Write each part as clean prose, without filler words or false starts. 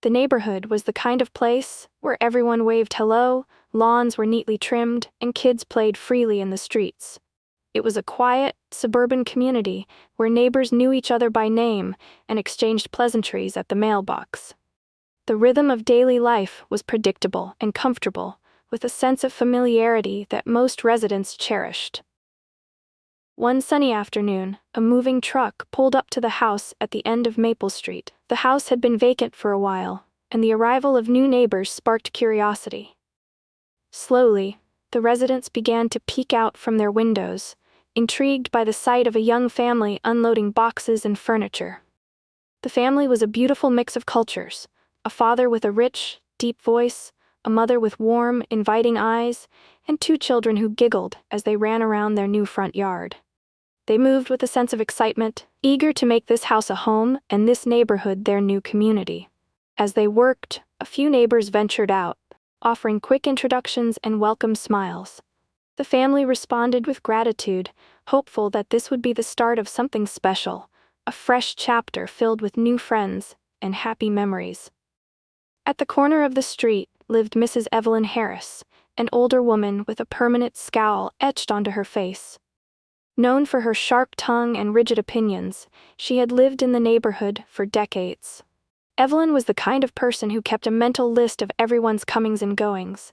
The neighborhood was the kind of place where everyone waved hello, lawns were neatly trimmed, and kids played freely in the streets. It was a quiet, suburban community where neighbors knew each other by name and exchanged pleasantries at the mailbox. The rhythm of daily life was predictable and comfortable, with a sense of familiarity that most residents cherished. One sunny afternoon, a moving truck pulled up to the house at the end of Maple Street. The house had been vacant for a while, and the arrival of new neighbors sparked curiosity. Slowly, the residents began to peek out from their windows, intrigued by the sight of a young family unloading boxes and furniture. The family was a beautiful mix of cultures, a father with a rich, deep voice, a mother with warm, inviting eyes, and two children who giggled as they ran around their new front yard. They moved with a sense of excitement, eager to make this house a home and this neighborhood their new community. As they worked, a few neighbors ventured out, offering quick introductions and welcome smiles. The family responded with gratitude, hopeful that this would be the start of something special, a fresh chapter filled with new friends and happy memories. At the corner of the street lived Mrs. Evelyn Harris, an older woman with a permanent scowl etched onto her face. Known for her sharp tongue and rigid opinions, she had lived in the neighborhood for decades. Evelyn was the kind of person who kept a mental list of everyone's comings and goings,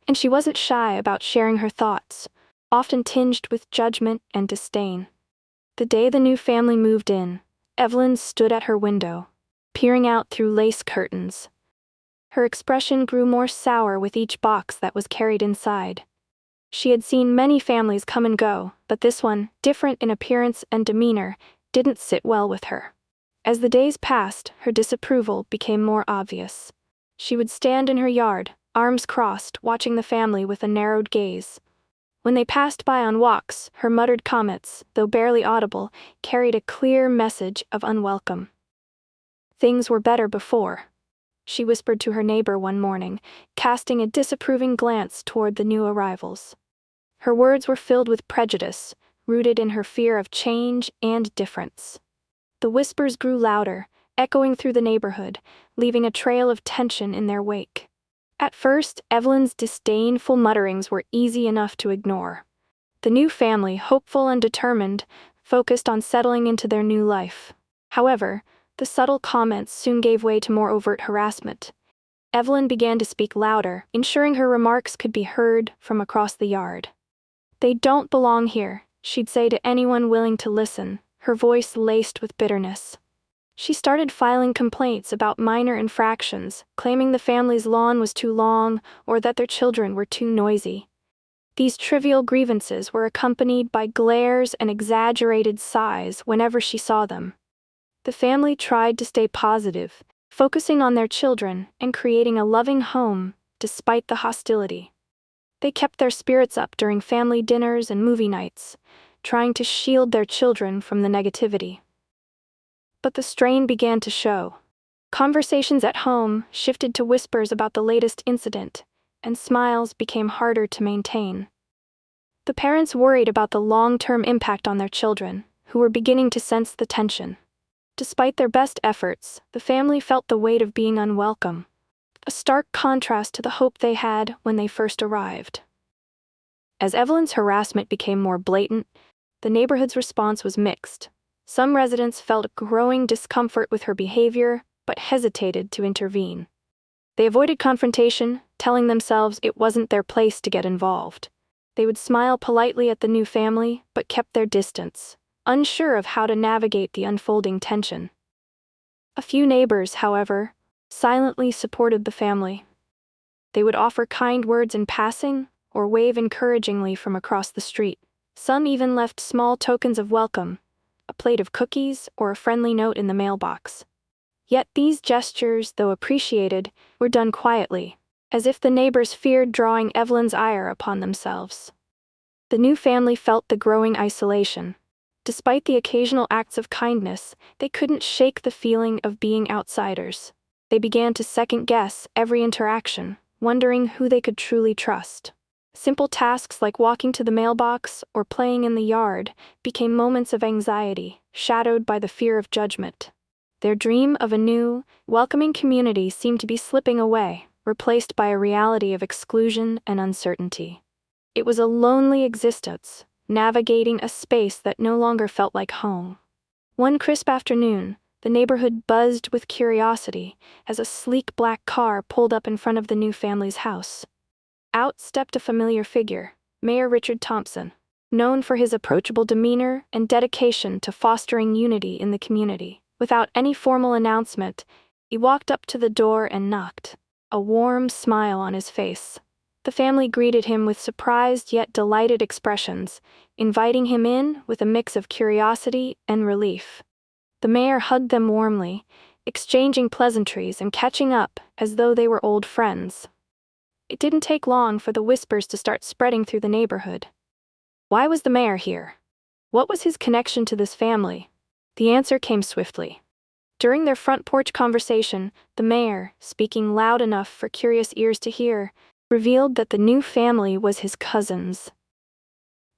and she wasn't shy about sharing her thoughts, often tinged with judgment and disdain. The day the new family moved in, Evelyn stood at her window, peering out through lace curtains. Her expression grew more sour with each box that was carried inside. She had seen many families come and go, but this one, different in appearance and demeanor, didn't sit well with her. As the days passed, her disapproval became more obvious. She would stand in her yard, arms crossed, watching the family with a narrowed gaze. When they passed by on walks, her muttered comments, though barely audible, carried a clear message of unwelcome. "Things were better before," she whispered to her neighbor one morning, casting a disapproving glance toward the new arrivals. Her words were filled with prejudice, rooted in her fear of change and difference. The whispers grew louder, echoing through the neighborhood, leaving a trail of tension in their wake. At first, Evelyn's disdainful mutterings were easy enough to ignore. The new family, hopeful and determined, focused on settling into their new life. However, the subtle comments soon gave way to more overt harassment. Evelyn began to speak louder, ensuring her remarks could be heard from across the yard. "They don't belong here," she'd say to anyone willing to listen, her voice laced with bitterness. She started filing complaints about minor infractions, claiming the family's lawn was too long or that their children were too noisy. These trivial grievances were accompanied by glares and exaggerated sighs whenever she saw them. The family tried to stay positive, focusing on their children and creating a loving home despite the hostility. They kept their spirits up during family dinners and movie nights, trying to shield their children from the negativity. But the strain began to show. Conversations at home shifted to whispers about the latest incident, and smiles became harder to maintain. The parents worried about the long-term impact on their children, who were beginning to sense the tension. Despite their best efforts, the family felt the weight of being unwelcome, a stark contrast to the hope they had when they first arrived. As Evelyn's harassment became more blatant, the neighborhood's response was mixed. Some residents felt growing discomfort with her behavior, but hesitated to intervene. They avoided confrontation, telling themselves it wasn't their place to get involved. They would smile politely at the new family, but kept their distance, unsure of how to navigate the unfolding tension. A few neighbors, however, silently supported the family. They would offer kind words in passing or wave encouragingly from across the street. Some even left small tokens of welcome, a plate of cookies or a friendly note in the mailbox. Yet these gestures, though appreciated, were done quietly, as if the neighbors feared drawing Evelyn's ire upon themselves. The new family felt the growing isolation. Despite the occasional acts of kindness, they couldn't shake the feeling of being outsiders. They began to second-guess every interaction, wondering who they could truly trust. Simple tasks like walking to the mailbox or playing in the yard became moments of anxiety, shadowed by the fear of judgment. Their dream of a new, welcoming community seemed to be slipping away, replaced by a reality of exclusion and uncertainty. It was a lonely existence, navigating a space that no longer felt like home. One crisp afternoon, the neighborhood buzzed with curiosity as a sleek black car pulled up in front of the new family's house. Out stepped a familiar figure, Mayor Richard Thompson, known for his approachable demeanor and dedication to fostering unity in the community. Without any formal announcement, he walked up to the door and knocked, a warm smile on his face. The family greeted him with surprised yet delighted expressions, inviting him in with a mix of curiosity and relief. The mayor hugged them warmly, exchanging pleasantries and catching up as though they were old friends. It didn't take long for the whispers to start spreading through the neighborhood. Why was the mayor here? What was his connection to this family? The answer came swiftly. During their front porch conversation, the mayor, speaking loud enough for curious ears to hear, revealed that the new family was his cousins.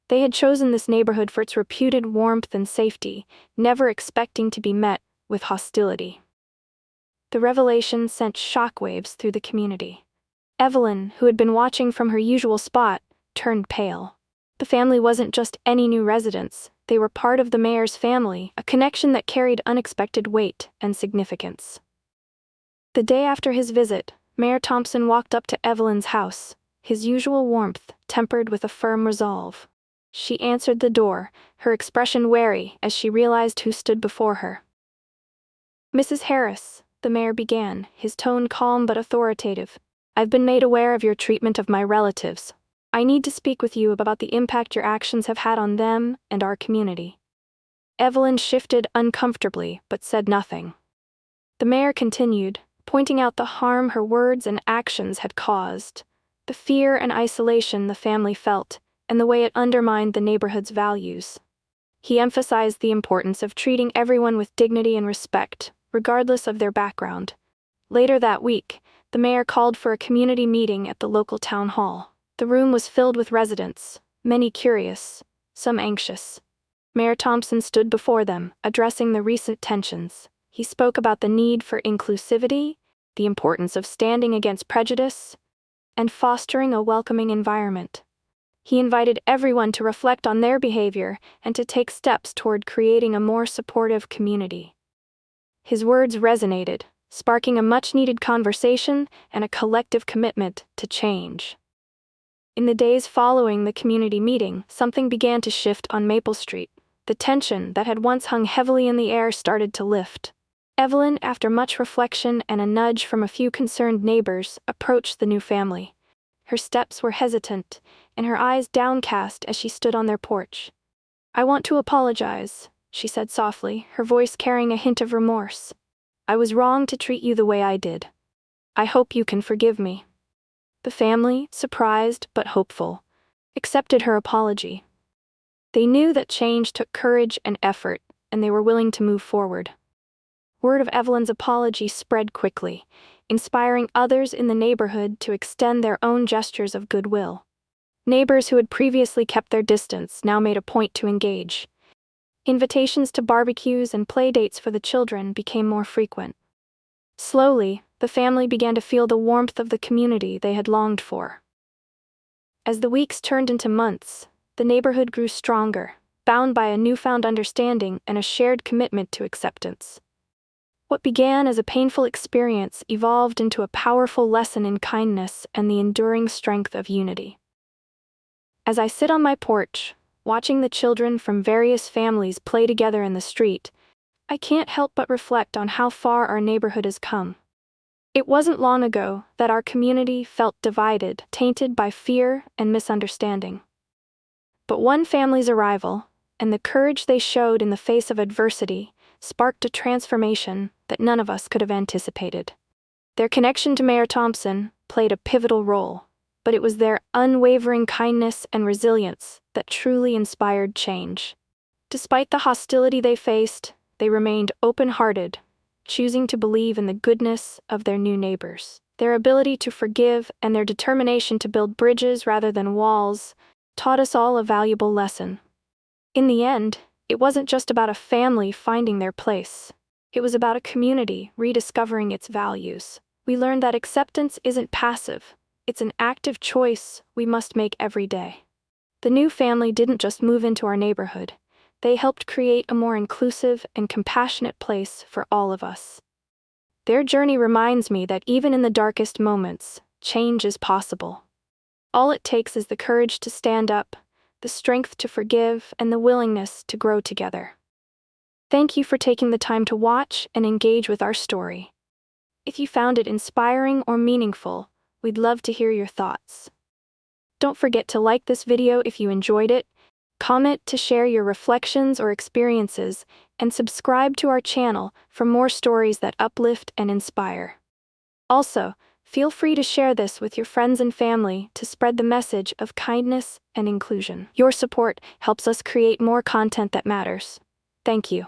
They had chosen this neighborhood for its reputed warmth and safety, never expecting to be met with hostility. The revelation sent shockwaves through the community. Evelyn, who had been watching from her usual spot, turned pale. The family wasn't just any new residents, they were part of the mayor's family, a connection that carried unexpected weight and significance. The day after his visit, Mayor Thompson walked up to Evelyn's house, his usual warmth tempered with a firm resolve. She answered the door, her expression wary as she realized who stood before her. "Mrs. Harris," the mayor began, his tone calm but authoritative, "I've been made aware of your treatment of my relatives. I need to speak with you about the impact your actions have had on them and our community." Evelyn shifted uncomfortably but said nothing. The mayor continued, pointing out the harm her words and actions had caused, the fear and isolation the family felt, and the way it undermined the neighborhood's values. He emphasized the importance of treating everyone with dignity and respect, regardless of their background. Later that week, the mayor called for a community meeting at the local town hall. The room was filled with residents, many curious, some anxious. Mayor Thompson stood before them, addressing the recent tensions. He spoke about the need for inclusivity, the importance of standing against prejudice, and fostering a welcoming environment. He invited everyone to reflect on their behavior and to take steps toward creating a more supportive community. His words resonated, sparking a much-needed conversation and a collective commitment to change. In the days following the community meeting, something began to shift on Maple Street. The tension that had once hung heavily in the air started to lift. Evelyn, after much reflection and a nudge from a few concerned neighbors, approached the new family. Her steps were hesitant, and her eyes downcast as she stood on their porch. "I want to apologize," she said softly, her voice carrying a hint of remorse. "I was wrong to treat you the way I did. I hope you can forgive me." The family, surprised but hopeful, accepted her apology. They knew that change took courage and effort, and they were willing to move forward. Word of Evelyn's apology spread quickly, inspiring others in the neighborhood to extend their own gestures of goodwill. Neighbors who had previously kept their distance now made a point to engage. Invitations to barbecues and playdates for the children became more frequent. Slowly, the family began to feel the warmth of the community they had longed for. As the weeks turned into months, the neighborhood grew stronger, bound by a newfound understanding and a shared commitment to acceptance. What began as a painful experience evolved into a powerful lesson in kindness and the enduring strength of unity. As I sit on my porch, watching the children from various families play together in the street, I can't help but reflect on how far our neighborhood has come. It wasn't long ago that our community felt divided, tainted by fear and misunderstanding. But one family's arrival, and the courage they showed in the face of adversity, sparked a transformation that none of us could have anticipated. Their connection to Mayor Thompson played a pivotal role, but it was their unwavering kindness and resilience that truly inspired change. Despite the hostility they faced, they remained open-hearted, choosing to believe in the goodness of their new neighbors. Their ability to forgive and their determination to build bridges rather than walls taught us all a valuable lesson. In the end, it wasn't just about a family finding their place. It was about a community rediscovering its values. We learned that acceptance isn't passive, it's an active choice we must make every day. The new family didn't just move into our neighborhood, they helped create a more inclusive and compassionate place for all of us. Their journey reminds me that even in the darkest moments, change is possible. All it takes is the courage to stand up, the strength to forgive, and the willingness to grow together. Thank you for taking the time to watch and engage with our story. If you found it inspiring or meaningful, we'd love to hear your thoughts. Don't forget to like this video if you enjoyed it, comment to share your reflections or experiences, and subscribe to our channel for more stories that uplift and inspire. Also, feel free to share this with your friends and family to spread the message of kindness and inclusion. Your support helps us create more content that matters. Thank you.